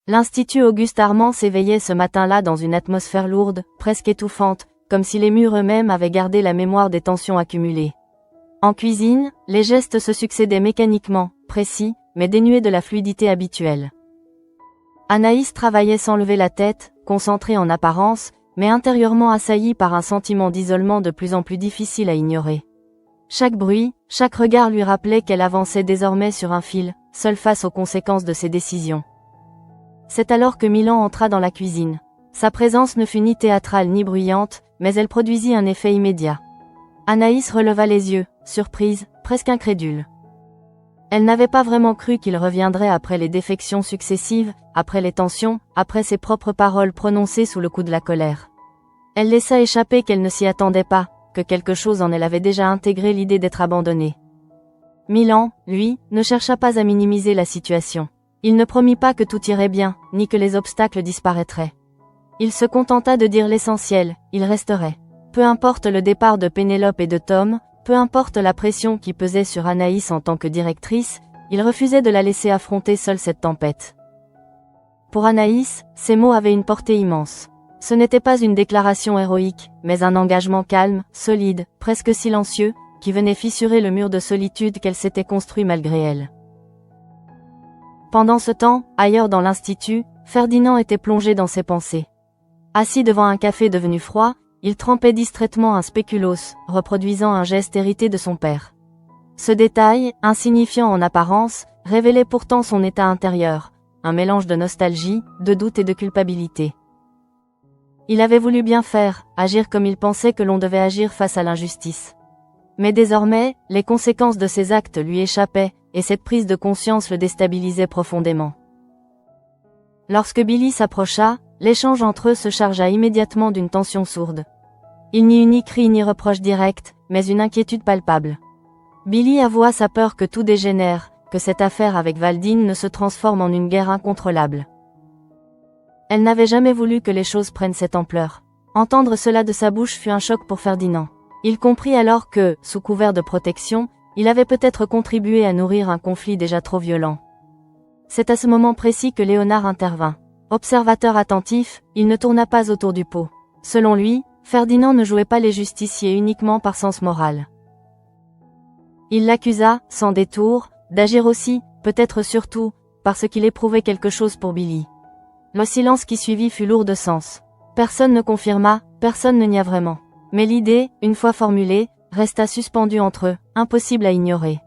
L'Institut Auguste Armand s'éveillait ce matin-là dans une atmosphère lourde, presque étouffante, comme si les murs eux-mêmes avaient gardé la mémoire des tensions accumulées. En cuisine, les gestes se succédaient mécaniquement, précis, mais dénués de la fluidité habituelle. Anaïs travaillait sans lever la tête, concentrée en apparence, mais intérieurement assaillie par un sentiment d'isolement de plus en plus difficile à ignorer. Chaque bruit, chaque regard lui rappelait qu'elle avançait désormais sur un fil, seule face aux conséquences de ses décisions. C'est alors que Milan entra dans la cuisine. Sa présence ne fut ni théâtrale ni bruyante, mais elle produisit un effet immédiat. Anaïs releva les yeux, surprise, presque incrédule. Elle n'avait pas vraiment cru qu'il reviendrait après les défections successives, après les tensions, après ses propres paroles prononcées sous le coup de la colère. Elle laissa échapper qu'elle ne s'y attendait pas, que quelque chose en elle avait déjà intégré l'idée d'être abandonnée. Milan, lui, ne chercha pas à minimiser la situation. Il ne promit pas que tout irait bien, ni que les obstacles disparaîtraient. Il se contenta de dire l'essentiel, il resterait. Peu importe le départ de Pénélope et de Tom, peu importe la pression qui pesait sur Anaïs en tant que directrice, il refusait de la laisser affronter seule cette tempête. Pour Anaïs, ces mots avaient une portée immense. Ce n'était pas une déclaration héroïque, mais un engagement calme, solide, presque silencieux, qui venait fissurer le mur de solitude qu'elle s'était construit malgré elle. Pendant ce temps, ailleurs dans l'institut, Ferdinand était plongé dans ses pensées. Assis devant un café devenu froid, il trempait distraitement un spéculoos, reproduisant un geste hérité de son père. Ce détail, insignifiant en apparence, révélait pourtant son état intérieur, un mélange de nostalgie, de doute et de culpabilité. Il avait voulu bien faire, agir comme il pensait que l'on devait agir face à l'injustice. Mais désormais, les conséquences de ses actes lui échappaient, et cette prise de conscience le déstabilisait profondément. Lorsque Billy s'approcha, l'échange entre eux se chargea immédiatement d'une tension sourde. Il n'y eut ni cri ni reproche direct, mais une inquiétude palpable. Billy avoua sa peur que tout dégénère, que cette affaire avec Valdine ne se transforme en une guerre incontrôlable. Elle n'avait jamais voulu que les choses prennent cette ampleur. Entendre cela de sa bouche fut un choc pour Ferdinand. Il comprit alors que, sous couvert de protection, il avait peut-être contribué à nourrir un conflit déjà trop violent. C'est à ce moment précis que Léonard intervint. Observateur attentif, il ne tourna pas autour du pot. Selon lui, Ferdinand ne jouait pas les justiciers uniquement par sens moral. Il l'accusa, sans détour, d'agir aussi, peut-être surtout, parce qu'il éprouvait quelque chose pour Billy. Le silence qui suivit fut lourd de sens. Personne ne confirma, personne ne nia vraiment. Mais l'idée, une fois formulée, resta suspendue entre eux, impossible à ignorer.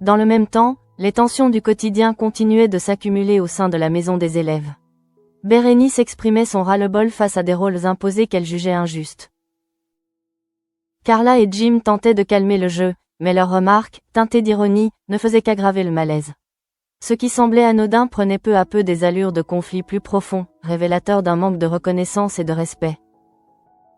Dans le même temps, les tensions du quotidien continuaient de s'accumuler au sein de la maison des élèves. Bérénice exprimait son ras-le-bol face à des rôles imposés qu'elle jugeait injustes. Carla et Jim tentaient de calmer le jeu, mais leurs remarques, teintées d'ironie, ne faisaient qu'aggraver le malaise. Ce qui semblait anodin prenait peu à peu des allures de conflits plus profonds, révélateurs d'un manque de reconnaissance et de respect.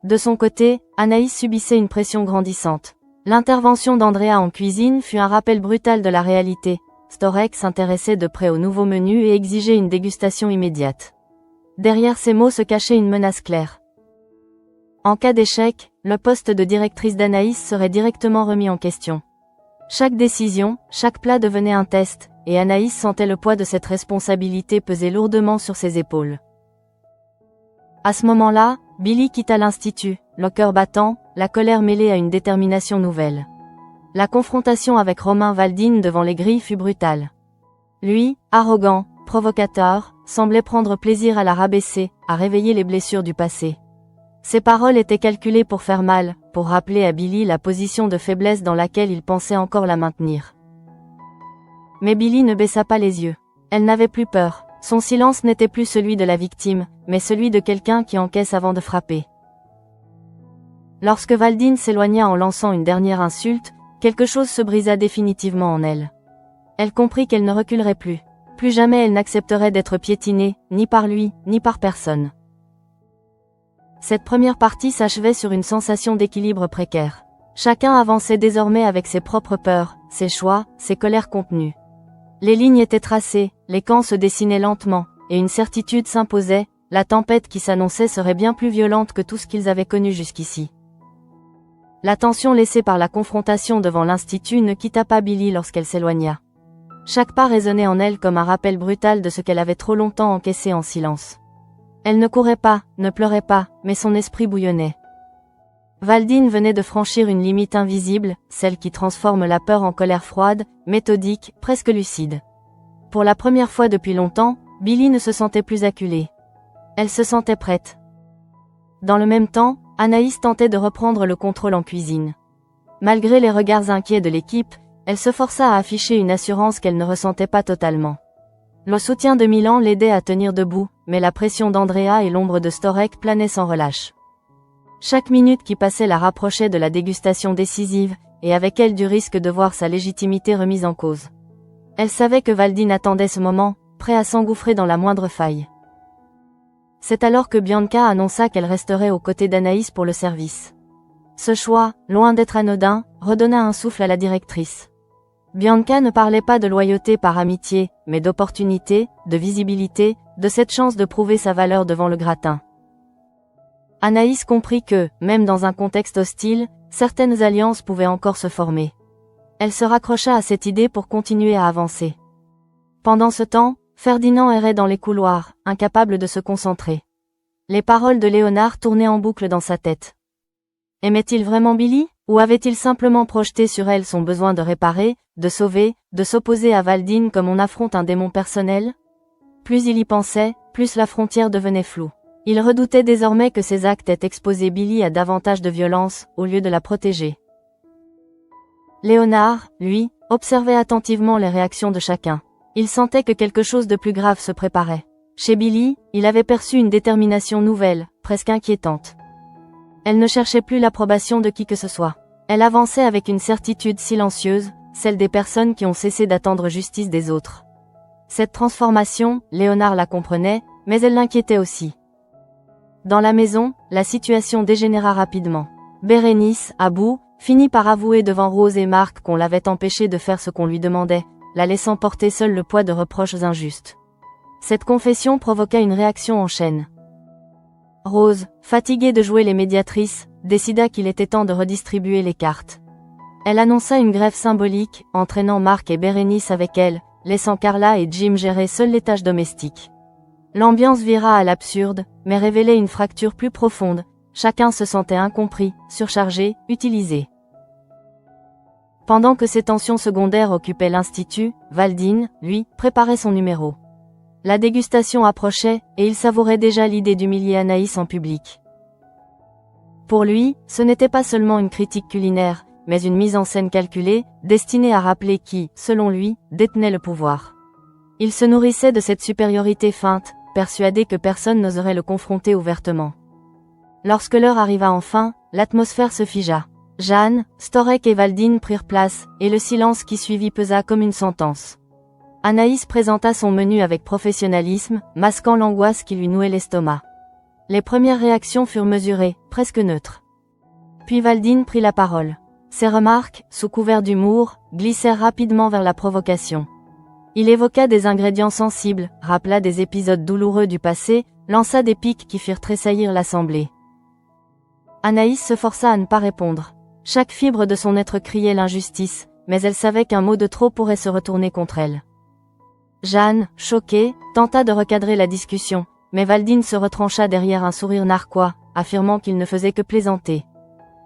De son côté, Anaïs subissait une pression grandissante. L'intervention d'Andrea en cuisine fut un rappel brutal de la réalité. Storek s'intéressait de près au nouveau menu et exigeait une dégustation immédiate. Derrière ces mots se cachait une menace claire. En cas d'échec, le poste de directrice d'Anaïs serait directement remis en question. Chaque décision, chaque plat devenait un test, et Anaïs sentait le poids de cette responsabilité peser lourdement sur ses épaules. À ce moment-là, Billy quitta l'institut, le cœur battant, la colère mêlée à une détermination nouvelle. La confrontation avec Romain Valdine devant les grilles fut brutale. Lui, arrogant, provocateur, semblait prendre plaisir à la rabaisser, à réveiller les blessures du passé. Ses paroles étaient calculées pour faire mal, pour rappeler à Billy la position de faiblesse dans laquelle il pensait encore la maintenir. Mais Billy ne baissa pas les yeux. Elle n'avait plus peur. Son silence n'était plus celui de la victime, mais celui de quelqu'un qui encaisse avant de frapper. Lorsque Valdine s'éloigna en lançant une dernière insulte, quelque chose se brisa définitivement en elle. Elle comprit qu'elle ne reculerait plus. Plus jamais elle n'accepterait d'être piétinée, ni par lui, ni par personne. Cette première partie s'achevait sur une sensation d'équilibre précaire. Chacun avançait désormais avec ses propres peurs, ses choix, ses colères contenues. Les lignes étaient tracées, les camps se dessinaient lentement, et une certitude s'imposait, la tempête qui s'annonçait serait bien plus violente que tout ce qu'ils avaient connu jusqu'ici. La tension laissée par la confrontation devant l'institut ne quitta pas Billy lorsqu'elle s'éloigna. Chaque pas résonnait en elle comme un rappel brutal de ce qu'elle avait trop longtemps encaissé en silence. Elle ne courait pas, ne pleurait pas, mais son esprit bouillonnait. Valdine venait de franchir une limite invisible, celle qui transforme la peur en colère froide, méthodique, presque lucide. Pour la première fois depuis longtemps, Billy ne se sentait plus acculée. Elle se sentait prête. Dans le même temps, Anaïs tentait de reprendre le contrôle en cuisine. Malgré les regards inquiets de l'équipe, elle se força à afficher une assurance qu'elle ne ressentait pas totalement. Le soutien de Milan l'aidait à tenir debout, mais la pression d'Andrea et l'ombre de Storek planaient sans relâche. Chaque minute qui passait la rapprochait de la dégustation décisive, et avec elle du risque de voir sa légitimité remise en cause. Elle savait que Valdine attendait ce moment, prêt à s'engouffrer dans la moindre faille. C'est alors que Bianca annonça qu'elle resterait aux côtés d'Anaïs pour le service. Ce choix, loin d'être anodin, redonna un souffle à la directrice. Bianca ne parlait pas de loyauté par amitié, mais d'opportunité, de visibilité, de cette chance de prouver sa valeur devant le gratin. Anaïs comprit que, même dans un contexte hostile, certaines alliances pouvaient encore se former. Elle se raccrocha à cette idée pour continuer à avancer. Pendant ce temps, Ferdinand errait dans les couloirs, incapable de se concentrer. Les paroles de Léonard tournaient en boucle dans sa tête. Aimait-il vraiment Billy, ou avait-il simplement projeté sur elle son besoin de réparer, de sauver, de s'opposer à Valdine comme on affronte un démon personnel? Plus il y pensait, plus la frontière devenait floue. Il redoutait désormais que ses actes aient exposé Billy à davantage de violence, au lieu de la protéger. Léonard, lui, observait attentivement les réactions de chacun. Il sentait que quelque chose de plus grave se préparait. Chez Billy, il avait perçu une détermination nouvelle, presque inquiétante. Elle ne cherchait plus l'approbation de qui que ce soit. Elle avançait avec une certitude silencieuse, celle des personnes qui ont cessé d'attendre justice des autres. Cette transformation, Léonard la comprenait, mais elle l'inquiétait aussi. Dans la maison, la situation dégénéra rapidement. Bérénice, à bout, finit par avouer devant Rose et Marc qu'on l'avait empêché de faire ce qu'on lui demandait, la laissant porter seul le poids de reproches injustes. Cette confession provoqua une réaction en chaîne. Rose, fatiguée de jouer les médiatrices, décida qu'il était temps de redistribuer les cartes. Elle annonça une grève symbolique, entraînant Marc et Bérénice avec elle, laissant Carla et Jim gérer seules les tâches domestiques. L'ambiance vira à l'absurde, mais révélait une fracture plus profonde, chacun se sentait incompris, surchargé, utilisé. Pendant que ces tensions secondaires occupaient l'Institut, Valdine, lui, préparait son numéro. La dégustation approchait, et il savourait déjà l'idée d'humilier Anaïs en public. Pour lui, ce n'était pas seulement une critique culinaire, mais une mise en scène calculée, destinée à rappeler qui, selon lui, détenait le pouvoir. Il se nourrissait de cette supériorité feinte, persuadé que personne n'oserait le confronter ouvertement. Lorsque l'heure arriva enfin, l'atmosphère se figea. Jeanne, Storek et Valdine prirent place, et le silence qui suivit pesa comme une sentence. Anaïs présenta son menu avec professionnalisme, masquant l'angoisse qui lui nouait l'estomac. Les premières réactions furent mesurées, presque neutres. Puis Valdine prit la parole. Ses remarques, sous couvert d'humour, glissèrent rapidement vers la provocation. Il évoqua des ingrédients sensibles, rappela des épisodes douloureux du passé, lança des piques qui firent tressaillir l'assemblée. Anaïs se força à ne pas répondre. Chaque fibre de son être criait l'injustice, mais elle savait qu'un mot de trop pourrait se retourner contre elle. Jeanne, choquée, tenta de recadrer la discussion, mais Valdine se retrancha derrière un sourire narquois, affirmant qu'il ne faisait que plaisanter.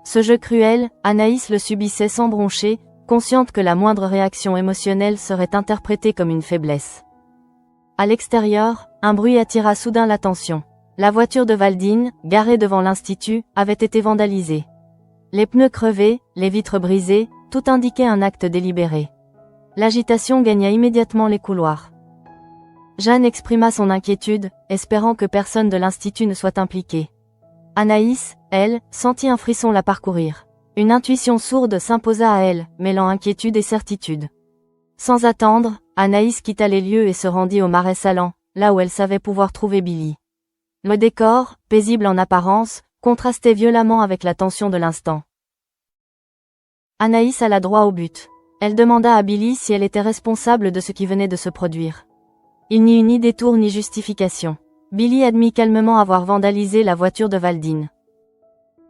Ce jeu cruel, Anaïs le subissait sans broncher, consciente que la moindre réaction émotionnelle serait interprétée comme une faiblesse. À l'extérieur, un bruit attira soudain l'attention. La voiture de Valdine, garée devant l'Institut, avait été vandalisée. Les pneus crevés, les vitres brisées, tout indiquait un acte délibéré. L'agitation gagna immédiatement les couloirs. Jeanne exprima son inquiétude, espérant que personne de l'Institut ne soit impliqué. Anaïs, elle, sentit un frisson la parcourir. Une intuition sourde s'imposa à elle, mêlant inquiétude et certitude. Sans attendre, Anaïs quitta les lieux et se rendit au Marais Salant, là où elle savait pouvoir trouver Billy. Le décor, paisible en apparence, contrastait violemment avec la tension de l'instant. Anaïs alla droit au but. Elle demanda à Billy si elle était responsable de ce qui venait de se produire. Il n'y eut ni détour ni justification. Billy admit calmement avoir vandalisé la voiture de Valdine.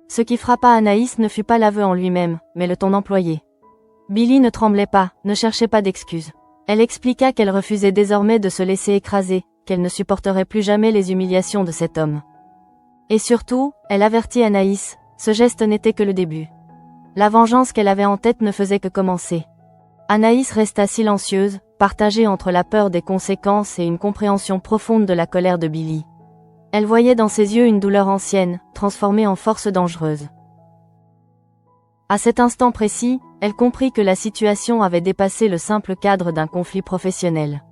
Ce qui frappa Anaïs ne fut pas l'aveu en lui-même, mais le ton employé. Billy ne tremblait pas, ne cherchait pas d'excuses. Elle expliqua qu'elle refusait désormais de se laisser écraser, qu'elle ne supporterait plus jamais les humiliations de cet homme. Et surtout, elle avertit Anaïs, ce geste n'était que le début. La vengeance qu'elle avait en tête ne faisait que commencer. Anaïs resta silencieuse, partagée entre la peur des conséquences et une compréhension profonde de la colère de Billy. Elle voyait dans ses yeux une douleur ancienne, transformée en force dangereuse. À cet instant précis, elle comprit que la situation avait dépassé le simple cadre d'un conflit professionnel.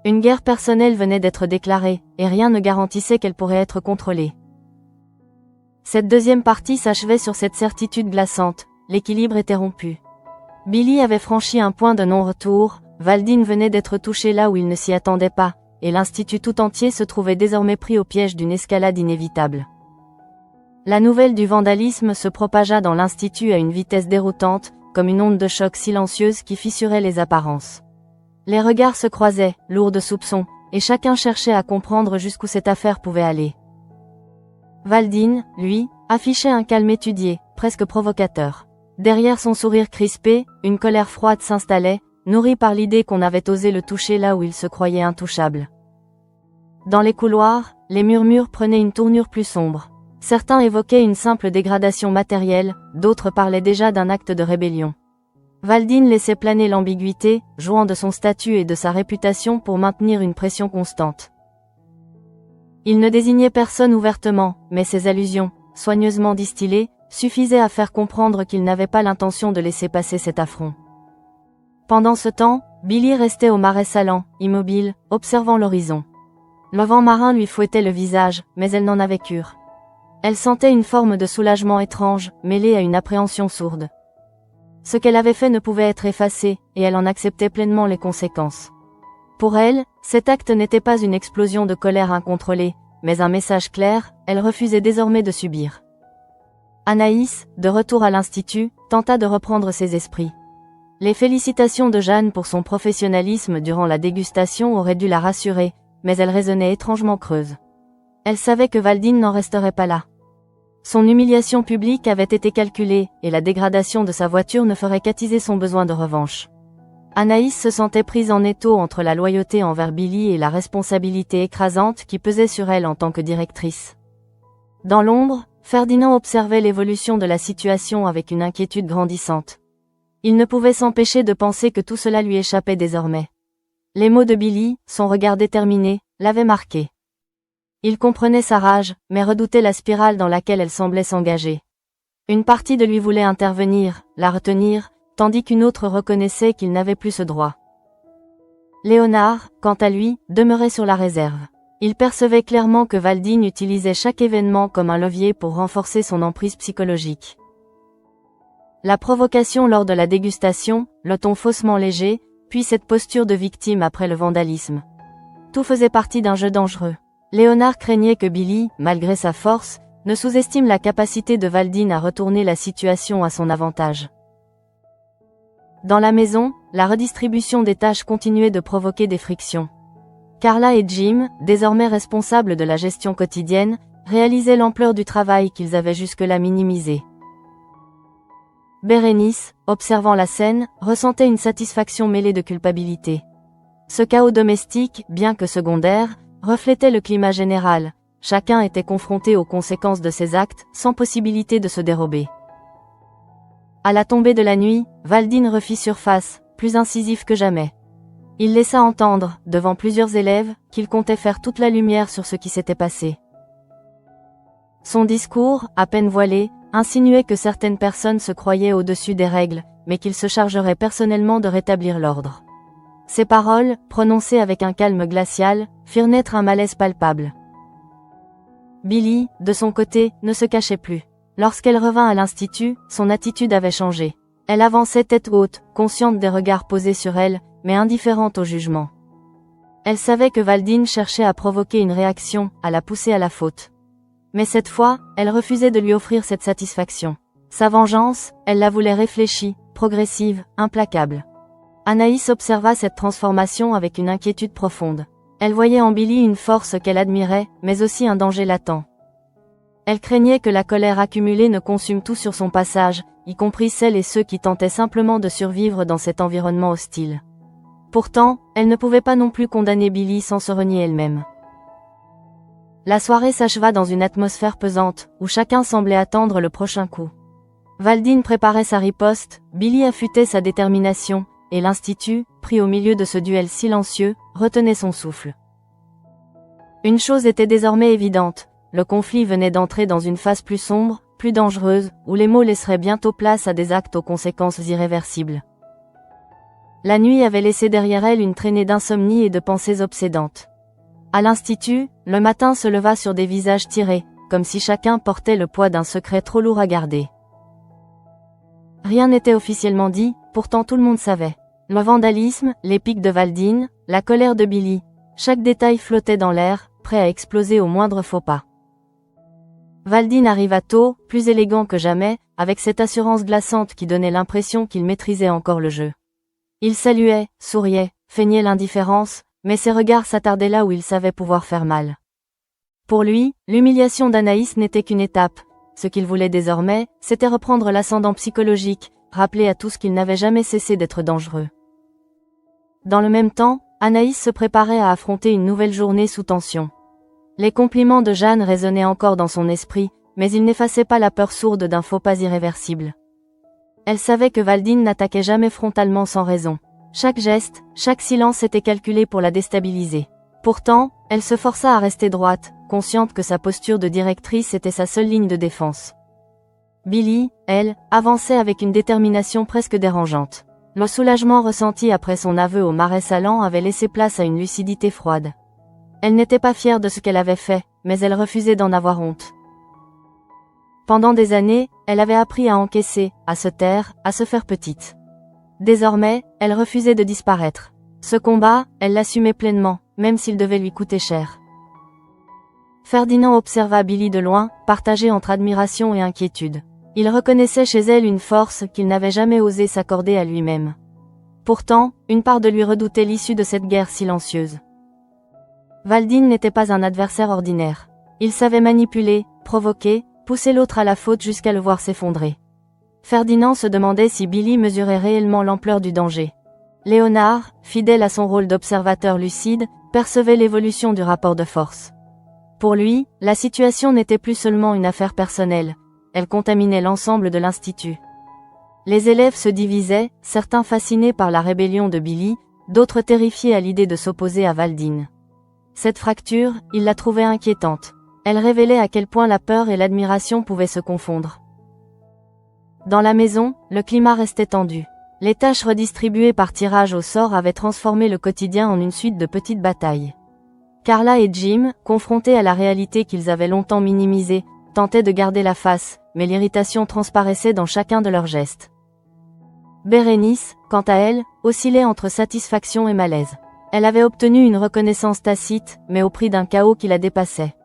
Une guerre personnelle venait d'être déclarée, et rien ne garantissait qu'elle pourrait être contrôlée. Cette deuxième partie s'achevait sur cette certitude glaçante, l'équilibre était rompu. Billy avait franchi un point de non-retour, Valdine venait d'être touché là où il ne s'y attendait pas, et l'institut tout entier se trouvait désormais pris au piège d'une escalade inévitable. La nouvelle du vandalisme se propagea dans l'institut à une vitesse déroutante, comme une onde de choc silencieuse qui fissurait les apparences. Les regards se croisaient, lourds de soupçons, et chacun cherchait à comprendre jusqu'où cette affaire pouvait aller. Valdine, lui, affichait un calme étudié, presque provocateur. Derrière son sourire crispé, une colère froide s'installait, nourrie par l'idée qu'on avait osé le toucher là où il se croyait intouchable. Dans les couloirs, les murmures prenaient une tournure plus sombre. Certains évoquaient une simple dégradation matérielle, d'autres parlaient déjà d'un acte de rébellion. Valdine laissait planer l'ambiguïté, jouant de son statut et de sa réputation pour maintenir une pression constante. Il ne désignait personne ouvertement, mais ses allusions, soigneusement distillées, suffisaient à faire comprendre qu'il n'avait pas l'intention de laisser passer cet affront. Pendant ce temps, Billy restait au marais salant, immobile, observant l'horizon. Le vent marin lui fouettait le visage, mais elle n'en avait cure. Elle sentait une forme de soulagement étrange, mêlée à une appréhension sourde. Ce qu'elle avait fait ne pouvait être effacé, et elle en acceptait pleinement les conséquences. Pour elle, cet acte n'était pas une explosion de colère incontrôlée, mais un message clair, elle refusait désormais de subir. Anaïs, de retour à l'institut, tenta de reprendre ses esprits. Les félicitations de Jeanne pour son professionnalisme durant la dégustation auraient dû la rassurer, mais elle résonnait étrangement creuse. Elle savait que Valdine n'en resterait pas là. Son humiliation publique avait été calculée, et la dégradation de sa voiture ne ferait qu'attiser son besoin de revanche. Anaïs se sentait prise en étau entre la loyauté envers Billy et la responsabilité écrasante qui pesait sur elle en tant que directrice. Dans l'ombre, Ferdinand observait l'évolution de la situation avec une inquiétude grandissante. Il ne pouvait s'empêcher de penser que tout cela lui échappait désormais. Les mots de Billy, son regard déterminé, l'avaient marqué. Il comprenait sa rage, mais redoutait la spirale dans laquelle elle semblait s'engager. Une partie de lui voulait intervenir, la retenir, tandis qu'une autre reconnaissait qu'il n'avait plus ce droit. Léonard, quant à lui, demeurait sur la réserve. Il percevait clairement que Valdine utilisait chaque événement comme un levier pour renforcer son emprise psychologique. La provocation lors de la dégustation, le ton faussement léger, puis cette posture de victime après le vandalisme. Tout faisait partie d'un jeu dangereux. Léonard craignait que Billy, malgré sa force, ne sous-estime la capacité de Valdine à retourner la situation à son avantage. Dans la maison, la redistribution des tâches continuait de provoquer des frictions. Carla et Jim, désormais responsables de la gestion quotidienne, réalisaient l'ampleur du travail qu'ils avaient jusque-là minimisé. Bérénice, observant la scène, ressentait une satisfaction mêlée de culpabilité. Ce chaos domestique, bien que secondaire, reflétait le climat général. Chacun était confronté aux conséquences de ses actes, sans possibilité de se dérober. À la tombée de la nuit, Valdine refit surface, plus incisif que jamais. Il laissa entendre, devant plusieurs élèves, qu'il comptait faire toute la lumière sur ce qui s'était passé. Son discours, à peine voilé, insinuait que certaines personnes se croyaient au-dessus des règles, mais qu'il se chargerait personnellement de rétablir l'ordre. Ces paroles, prononcées avec un calme glacial, firent naître un malaise palpable. Billy, de son côté, ne se cachait plus. Lorsqu'elle revint à l'institut, son attitude avait changé. Elle avançait tête haute, consciente des regards posés sur elle, mais indifférente au jugement. Elle savait que Valdine cherchait à provoquer une réaction, à la pousser à la faute. Mais cette fois, elle refusait de lui offrir cette satisfaction. Sa vengeance, elle la voulait réfléchie, progressive, implacable. Anaïs observa cette transformation avec une inquiétude profonde. Elle voyait en Billy une force qu'elle admirait, mais aussi un danger latent. Elle craignait que la colère accumulée ne consume tout sur son passage, y compris celles et ceux qui tentaient simplement de survivre dans cet environnement hostile. Pourtant, elle ne pouvait pas non plus condamner Billy sans se renier elle-même. La soirée s'acheva dans une atmosphère pesante, où chacun semblait attendre le prochain coup. Valdine préparait sa riposte, Billy affûtait sa détermination, et l'Institut, pris au milieu de ce duel silencieux, retenait son souffle. Une chose était désormais évidente, le conflit venait d'entrer dans une phase plus sombre, plus dangereuse, où les mots laisseraient bientôt place à des actes aux conséquences irréversibles. La nuit avait laissé derrière elle une traînée d'insomnie et de pensées obsédantes. À l'Institut, le matin se leva sur des visages tirés, comme si chacun portait le poids d'un secret trop lourd à garder. Rien n'était officiellement dit, pourtant tout le monde savait. Le vandalisme, les piques de Valdine, la colère de Billy, chaque détail flottait dans l'air, prêt à exploser au moindre faux pas. Valdine arriva tôt, plus élégant que jamais, avec cette assurance glaçante qui donnait l'impression qu'il maîtrisait encore le jeu. Il saluait, souriait, feignait l'indifférence, mais ses regards s'attardaient là où il savait pouvoir faire mal. Pour lui, l'humiliation d'Anaïs n'était qu'une étape. Ce qu'il voulait désormais, c'était reprendre l'ascendant psychologique, rappeler à tous qu'il n'avait jamais cessé d'être dangereux. Dans le même temps, Anaïs se préparait à affronter une nouvelle journée sous tension. Les compliments de Jeanne résonnaient encore dans son esprit, mais ils n'effaçaient pas la peur sourde d'un faux pas irréversible. Elle savait que Valdine n'attaquait jamais frontalement sans raison. Chaque geste, chaque silence était calculé pour la déstabiliser. Pourtant, elle se força à rester droite, consciente que sa posture de directrice était sa seule ligne de défense. Billy, elle, avançait avec une détermination presque dérangeante. Le soulagement ressenti après son aveu au marais salant avait laissé place à une lucidité froide. Elle n'était pas fière de ce qu'elle avait fait, mais elle refusait d'en avoir honte. Pendant des années, elle avait appris à encaisser, à se taire, à se faire petite. Désormais, elle refusait de disparaître. Ce combat, elle l'assumait pleinement, même s'il devait lui coûter cher. Ferdinand observa Billy de loin, partagé entre admiration et inquiétude. Il reconnaissait chez elle une force qu'il n'avait jamais osé s'accorder à lui-même. Pourtant, une part de lui redoutait l'issue de cette guerre silencieuse. Valdine n'était pas un adversaire ordinaire. Il savait manipuler, provoquer, pousser l'autre à la faute jusqu'à le voir s'effondrer. Ferdinand se demandait si Billy mesurait réellement l'ampleur du danger. Léonard, fidèle à son rôle d'observateur lucide, percevait l'évolution du rapport de force. Pour lui, la situation n'était plus seulement une affaire personnelle, elle contaminait l'ensemble de l'Institut. Les élèves se divisaient, certains fascinés par la rébellion de Billy, d'autres terrifiés à l'idée de s'opposer à Valdine. Cette fracture, il la trouvait inquiétante. Elle révélait à quel point la peur et l'admiration pouvaient se confondre. Dans la maison, le climat restait tendu. Les tâches redistribuées par tirage au sort avaient transformé le quotidien en une suite de petites batailles. Carla et Jim, confrontés à la réalité qu'ils avaient longtemps minimisée, tentaient de garder la face, mais l'irritation transparaissait dans chacun de leurs gestes. Bérénice, quant à elle, oscillait entre satisfaction et malaise. Elle avait obtenu une reconnaissance tacite, mais au prix d'un chaos qui la dépassait.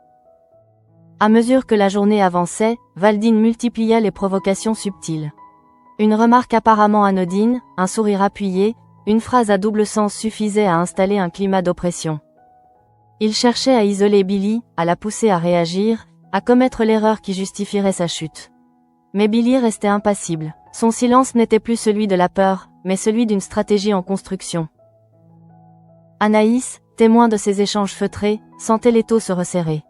À mesure que la journée avançait, Valdine multiplia les provocations subtiles. Une remarque apparemment anodine, un sourire appuyé, une phrase à double sens suffisait à installer un climat d'oppression. Il cherchait à isoler Billy, à la pousser à réagir, à commettre l'erreur qui justifierait sa chute. Mais Billy restait impassible. Son silence n'était plus celui de la peur, mais celui d'une stratégie en construction. Anaïs, témoin de ces échanges feutrés, sentait l'étau se resserrer.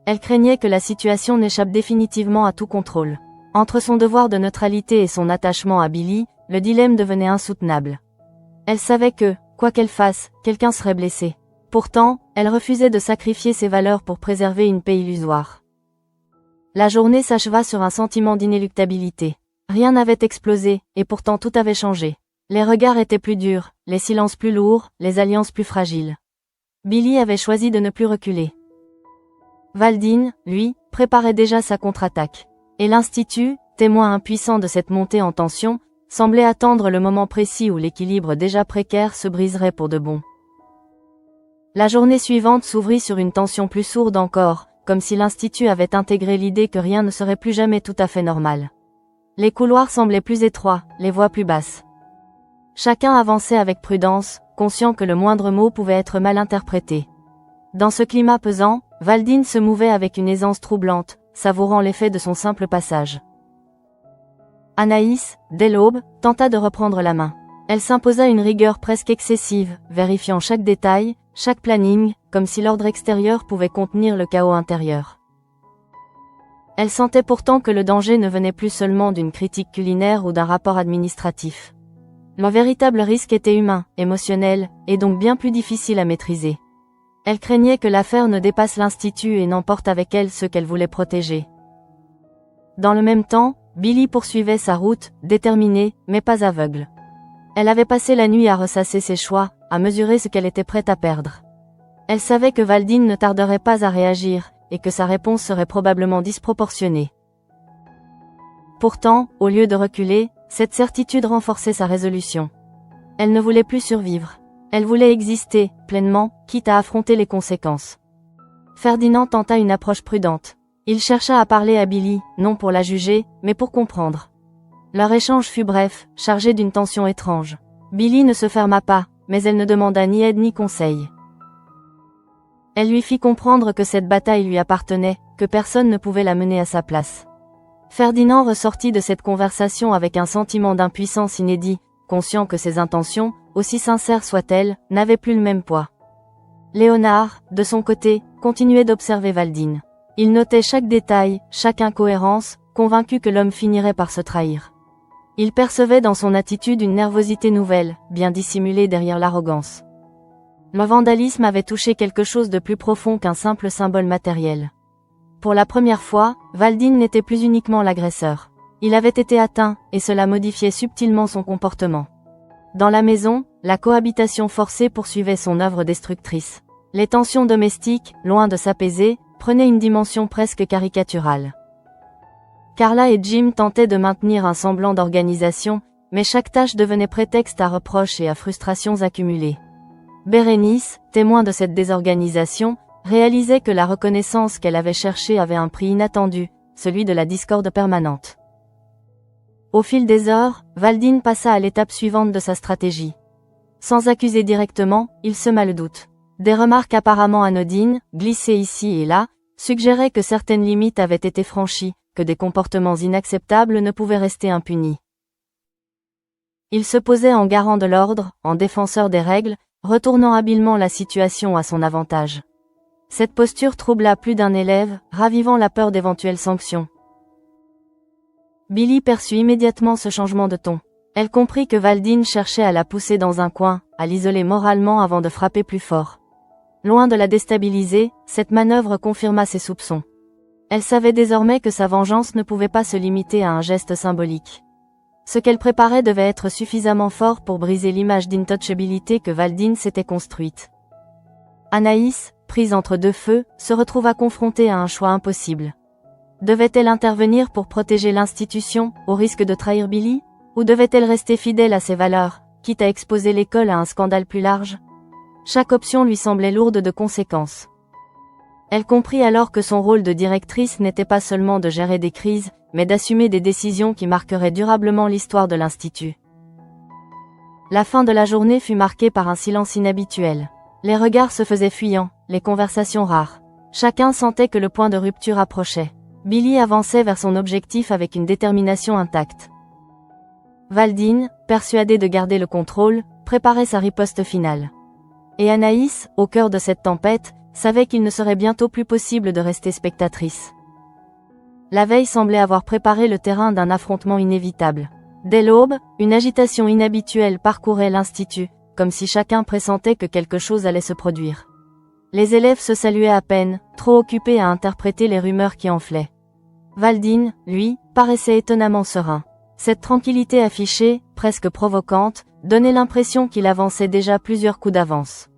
Elle craignait que la situation n'échappe définitivement à tout contrôle. Entre son devoir de neutralité et son attachement à Billy, le dilemme devenait insoutenable. Elle savait que, quoi qu'elle fasse, quelqu'un serait blessé. Pourtant, elle refusait de sacrifier ses valeurs pour préserver une paix illusoire. La journée s'acheva sur un sentiment d'inéluctabilité. Rien n'avait explosé, et pourtant tout avait changé. Les regards étaient plus durs, les silences plus lourds, les alliances plus fragiles. Billy avait choisi de ne plus reculer. Valdine, lui, préparait déjà sa contre-attaque. Et l'Institut, témoin impuissant de cette montée en tension, semblait attendre le moment précis où l'équilibre déjà précaire se briserait pour de bon. La journée suivante s'ouvrit sur une tension plus sourde encore, comme si l'Institut avait intégré l'idée que rien ne serait plus jamais tout à fait normal. Les couloirs semblaient plus étroits, les voix plus basses. Chacun avançait avec prudence, conscient que le moindre mot pouvait être mal interprété. Dans ce climat pesant, Valdine se mouvait avec une aisance troublante, savourant l'effet de son simple passage. Anaïs, dès l'aube, tenta de reprendre la main. Elle s'imposa une rigueur presque excessive, vérifiant chaque détail, chaque planning, comme si l'ordre extérieur pouvait contenir le chaos intérieur. Elle sentait pourtant que le danger ne venait plus seulement d'une critique culinaire ou d'un rapport administratif. Le véritable risque était humain, émotionnel, et donc bien plus difficile à maîtriser. Elle craignait que l'affaire ne dépasse l'Institut et n'emporte avec elle ceux qu'elle voulait protéger. Dans le même temps, Billy poursuivait sa route, déterminée, mais pas aveugle. Elle avait passé la nuit à ressasser ses choix, à mesurer ce qu'elle était prête à perdre. Elle savait que Valdine ne tarderait pas à réagir, et que sa réponse serait probablement disproportionnée. Pourtant, au lieu de reculer, cette certitude renforçait sa résolution. Elle ne voulait plus survivre. Elle voulait exister, pleinement, quitte à affronter les conséquences. Ferdinand tenta une approche prudente. Il chercha à parler à Billy, non pour la juger, mais pour comprendre. Leur échange fut bref, chargé d'une tension étrange. Billy ne se ferma pas, mais elle ne demanda ni aide ni conseil. Elle lui fit comprendre que cette bataille lui appartenait, que personne ne pouvait la mener à sa place. Ferdinand ressortit de cette conversation avec un sentiment d'impuissance inédit, conscient que ses intentions, aussi sincères soient-elles, n'avaient plus le même poids. Léonard, de son côté, continuait d'observer Valdine. Il notait chaque détail, chaque incohérence, convaincu que l'homme finirait par se trahir. Il percevait dans son attitude une nervosité nouvelle, bien dissimulée derrière l'arrogance. Le vandalisme avait touché quelque chose de plus profond qu'un simple symbole matériel. Pour la première fois, Valdine n'était plus uniquement l'agresseur. Il avait été atteint, et cela modifiait subtilement son comportement. Dans la maison, la cohabitation forcée poursuivait son œuvre destructrice. Les tensions domestiques, loin de s'apaiser, prenaient une dimension presque caricaturale. Carla et Jim tentaient de maintenir un semblant d'organisation, mais chaque tâche devenait prétexte à reproches et à frustrations accumulées. Bérénice, témoin de cette désorganisation, réalisait que la reconnaissance qu'elle avait cherchée avait un prix inattendu, celui de la discorde permanente. Au fil des heures, Valdine passa à l'étape suivante de sa stratégie. Sans accuser directement, il sema le doute. Des remarques apparemment anodines, glissées ici et là, suggéraient que certaines limites avaient été franchies, que des comportements inacceptables ne pouvaient rester impunis. Il se posait en garant de l'ordre, en défenseur des règles, retournant habilement la situation à son avantage. Cette posture troubla plus d'un élève, ravivant la peur d'éventuelles sanctions. Billy perçut immédiatement ce changement de ton. Elle comprit que Valdine cherchait à la pousser dans un coin, à l'isoler moralement avant de frapper plus fort. Loin de la déstabiliser, cette manœuvre confirma ses soupçons. Elle savait désormais que sa vengeance ne pouvait pas se limiter à un geste symbolique. Ce qu'elle préparait devait être suffisamment fort pour briser l'image d'intouchabilité que Valdine s'était construite. Anaïs, prise entre deux feux, se retrouva confrontée à un choix impossible. Devait-elle intervenir pour protéger l'institution, au risque de trahir Billy, ou devait-elle rester fidèle à ses valeurs, quitte à exposer l'école à un scandale plus large? Chaque option lui semblait lourde de conséquences. Elle comprit alors que son rôle de directrice n'était pas seulement de gérer des crises, mais d'assumer des décisions qui marqueraient durablement l'histoire de l'Institut. La fin de la journée fut marquée par un silence inhabituel. Les regards se faisaient fuyants, les conversations rares. Chacun sentait que le point de rupture approchait. Billy avançait vers son objectif avec une détermination intacte. Valdine, persuadée de garder le contrôle, préparait sa riposte finale. Et Anaïs, au cœur de cette tempête, savait qu'il ne serait bientôt plus possible de rester spectatrice. La veille semblait avoir préparé le terrain d'un affrontement inévitable. Dès l'aube, une agitation inhabituelle parcourait l'institut, comme si chacun pressentait que quelque chose allait se produire. Les élèves se saluaient à peine, trop occupés à interpréter les rumeurs qui enflaient. Valdine, lui, paraissait étonnamment serein. Cette tranquillité affichée, presque provocante, donnait l'impression qu'il avançait déjà plusieurs coups d'avance.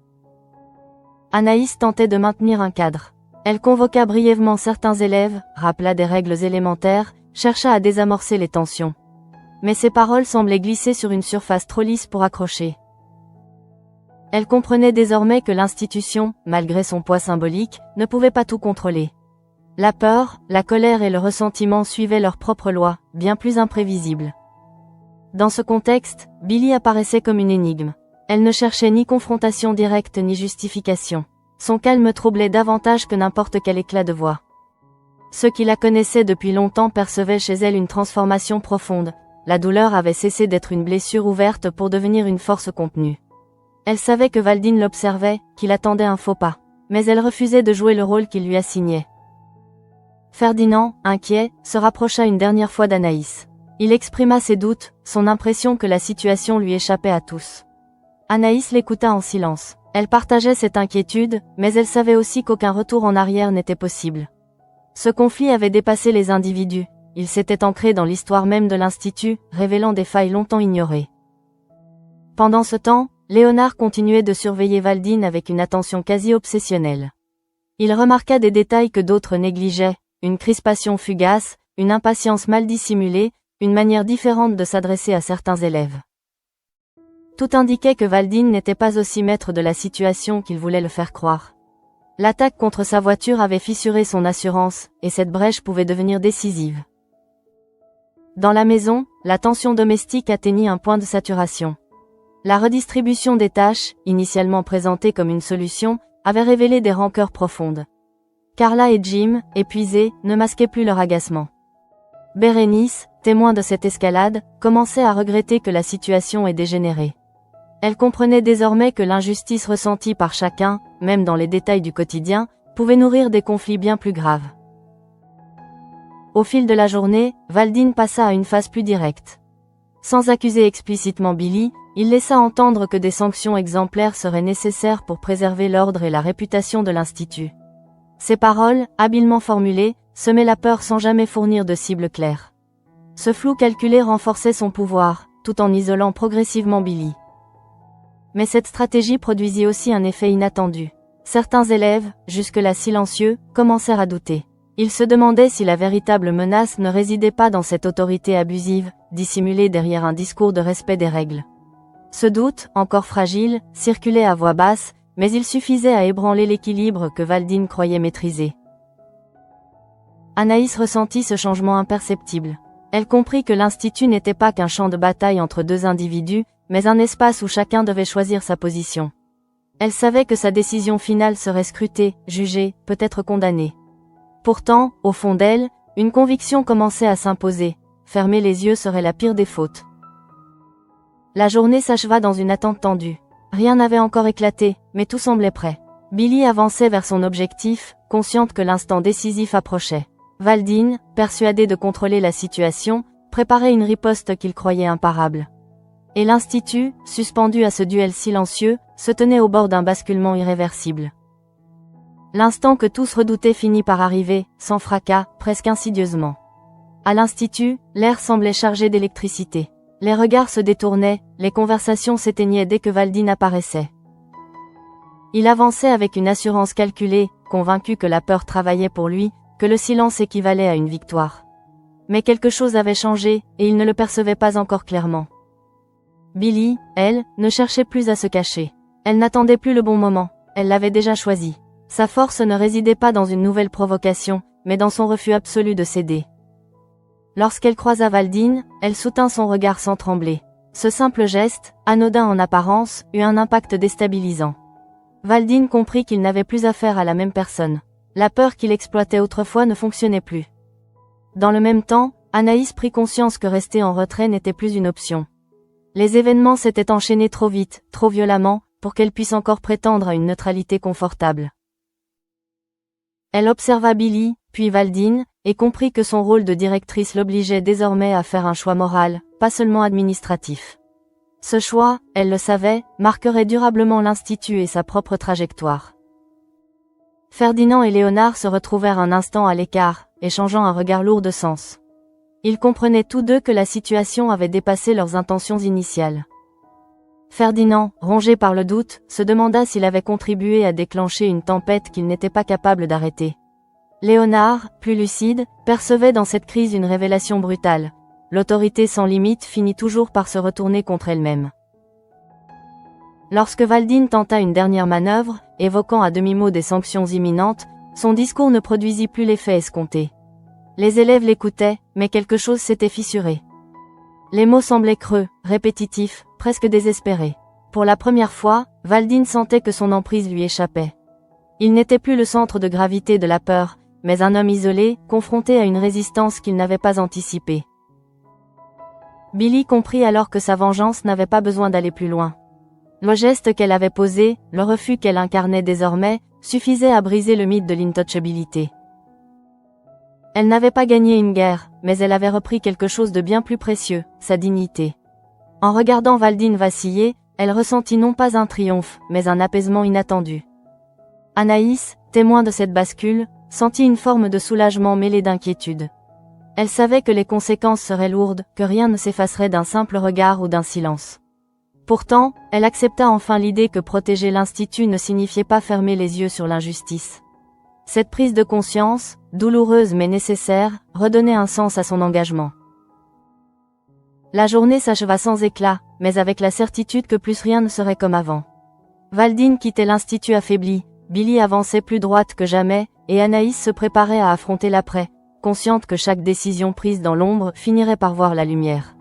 Anaïs tentait de maintenir un cadre. Elle convoqua brièvement certains élèves, rappela des règles élémentaires, chercha à désamorcer les tensions. Mais ses paroles semblaient glisser sur une surface trop lisse pour accrocher. Elle comprenait désormais que l'institution, malgré son poids symbolique, ne pouvait pas tout contrôler. La peur, la colère et le ressentiment suivaient leurs propres lois, bien plus imprévisibles. Dans ce contexte, Billy apparaissait comme une énigme. Elle ne cherchait ni confrontation directe ni justification. Son calme troublait davantage que n'importe quel éclat de voix. Ceux qui la connaissaient depuis longtemps percevaient chez elle une transformation profonde, la douleur avait cessé d'être une blessure ouverte pour devenir une force contenue. Elle savait que Valdine l'observait, qu'il attendait un faux pas. Mais elle refusait de jouer le rôle qu'il lui assignait. Ferdinand, inquiet, se rapprocha une dernière fois d'Anaïs. Il exprima ses doutes, son impression que la situation lui échappait à tous. Anaïs l'écouta en silence. Elle partageait cette inquiétude, mais elle savait aussi qu'aucun retour en arrière n'était possible. Ce conflit avait dépassé les individus, il s'était ancré dans l'histoire même de l'Institut, révélant des failles longtemps ignorées. Pendant ce temps, Léonard continuait de surveiller Valdine avec une attention quasi obsessionnelle. Il remarqua des détails que d'autres négligeaient, une crispation fugace, une impatience mal dissimulée, une manière différente de s'adresser à certains élèves. Tout indiquait que Valdine n'était pas aussi maître de la situation qu'il voulait le faire croire. L'attaque contre sa voiture avait fissuré son assurance, et cette brèche pouvait devenir décisive. Dans la maison, la tension domestique atteignit un point de saturation. La redistribution des tâches, initialement présentée comme une solution, avait révélé des rancœurs profondes. Carla et Jim, épuisés, ne masquaient plus leur agacement. Bérénice, témoin de cette escalade, commençait à regretter que la situation ait dégénéré. Elle comprenait désormais que l'injustice ressentie par chacun, même dans les détails du quotidien, pouvait nourrir des conflits bien plus graves. Au fil de la journée, Valdine passa à une phase plus directe. Sans accuser explicitement Billy, il laissa entendre que des sanctions exemplaires seraient nécessaires pour préserver l'ordre et la réputation de l'Institut. Ces paroles, habilement formulées, semaient la peur sans jamais fournir de cible claire. Ce flou calculé renforçait son pouvoir, tout en isolant progressivement Billy. Mais cette stratégie produisit aussi un effet inattendu. Certains élèves, jusque-là silencieux, commencèrent à douter. Ils se demandaient si la véritable menace ne résidait pas dans cette autorité abusive, dissimulée derrière un discours de respect des règles. Ce doute, encore fragile, circulait à voix basse, mais il suffisait à ébranler l'équilibre que Valdine croyait maîtriser. Anaïs ressentit ce changement imperceptible. Elle comprit que l'Institut n'était pas qu'un champ de bataille entre deux individus, mais un espace où chacun devait choisir sa position. Elle savait que sa décision finale serait scrutée, jugée, peut-être condamnée. Pourtant, au fond d'elle, une conviction commençait à s'imposer. Fermer les yeux serait la pire des fautes. La journée s'acheva dans une attente tendue. Rien n'avait encore éclaté, mais tout semblait prêt. Billy avançait vers son objectif, consciente que l'instant décisif approchait. Valdine, persuadée de contrôler la situation, préparait une riposte qu'il croyait imparable. Et l'Institut, suspendu à ce duel silencieux, se tenait au bord d'un basculement irréversible. L'instant que tous redoutaient finit par arriver, sans fracas, presque insidieusement. À l'Institut, l'air semblait chargé d'électricité. Les regards se détournaient, les conversations s'éteignaient dès que Valdine apparaissait. Il avançait avec une assurance calculée, convaincu que la peur travaillait pour lui, que le silence équivalait à une victoire. Mais quelque chose avait changé, et il ne le percevait pas encore clairement. Billy, elle, ne cherchait plus à se cacher. Elle n'attendait plus le bon moment, elle l'avait déjà choisi. Sa force ne résidait pas dans une nouvelle provocation, mais dans son refus absolu de céder. Lorsqu'elle croisa Valdine, elle soutint son regard sans trembler. Ce simple geste, anodin en apparence, eut un impact déstabilisant. Valdine comprit qu'il n'avait plus affaire à la même personne. La peur qu'il exploitait autrefois ne fonctionnait plus. Dans le même temps, Anaïs prit conscience que rester en retrait n'était plus une option. Les événements s'étaient enchaînés trop vite, trop violemment, pour qu'elle puisse encore prétendre à une neutralité confortable. Elle observa Billy, puis Valdine, et comprit que son rôle de directrice l'obligeait désormais à faire un choix moral, pas seulement administratif. Ce choix, elle le savait, marquerait durablement l'Institut et sa propre trajectoire. Ferdinand et Léonard se retrouvèrent un instant à l'écart, échangeant un regard lourd de sens. Ils comprenaient tous deux que la situation avait dépassé leurs intentions initiales. Ferdinand, rongé par le doute, se demanda s'il avait contribué à déclencher une tempête qu'il n'était pas capable d'arrêter. Léonard, plus lucide, percevait dans cette crise une révélation brutale. L'autorité sans limite finit toujours par se retourner contre elle-même. Lorsque Valdine tenta une dernière manœuvre, évoquant à demi-mot des sanctions imminentes, son discours ne produisit plus l'effet escompté. Les élèves l'écoutaient, mais quelque chose s'était fissuré. Les mots semblaient creux, répétitifs, presque désespérés. Pour la première fois, Valdine sentait que son emprise lui échappait. Il n'était plus le centre de gravité de la peur, mais un homme isolé, confronté à une résistance qu'il n'avait pas anticipée. Billy comprit alors que sa vengeance n'avait pas besoin d'aller plus loin. Le geste qu'elle avait posé, le refus qu'elle incarnait désormais, suffisait à briser le mythe de l'intouchabilité. Elle n'avait pas gagné une guerre, mais elle avait repris quelque chose de bien plus précieux, sa dignité. En regardant Valdine vaciller, elle ressentit non pas un triomphe, mais un apaisement inattendu. Anaïs, témoin de cette bascule, sentit une forme de soulagement mêlé d'inquiétude. Elle savait que les conséquences seraient lourdes, que rien ne s'effacerait d'un simple regard ou d'un silence. Pourtant, elle accepta enfin l'idée que protéger l'Institut ne signifiait pas fermer les yeux sur l'injustice. Cette prise de conscience, douloureuse mais nécessaire, redonnait un sens à son engagement. La journée s'acheva sans éclat, mais avec la certitude que plus rien ne serait comme avant. Valdine quittait l'Institut affaibli, Billy avançait plus droite que jamais, et Anaïs se préparait à affronter l'après, consciente que chaque décision prise dans l'ombre finirait par voir la lumière.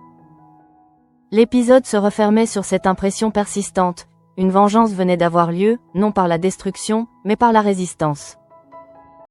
L'épisode se refermait sur cette impression persistante, une vengeance venait d'avoir lieu, non par la destruction, mais par la résistance.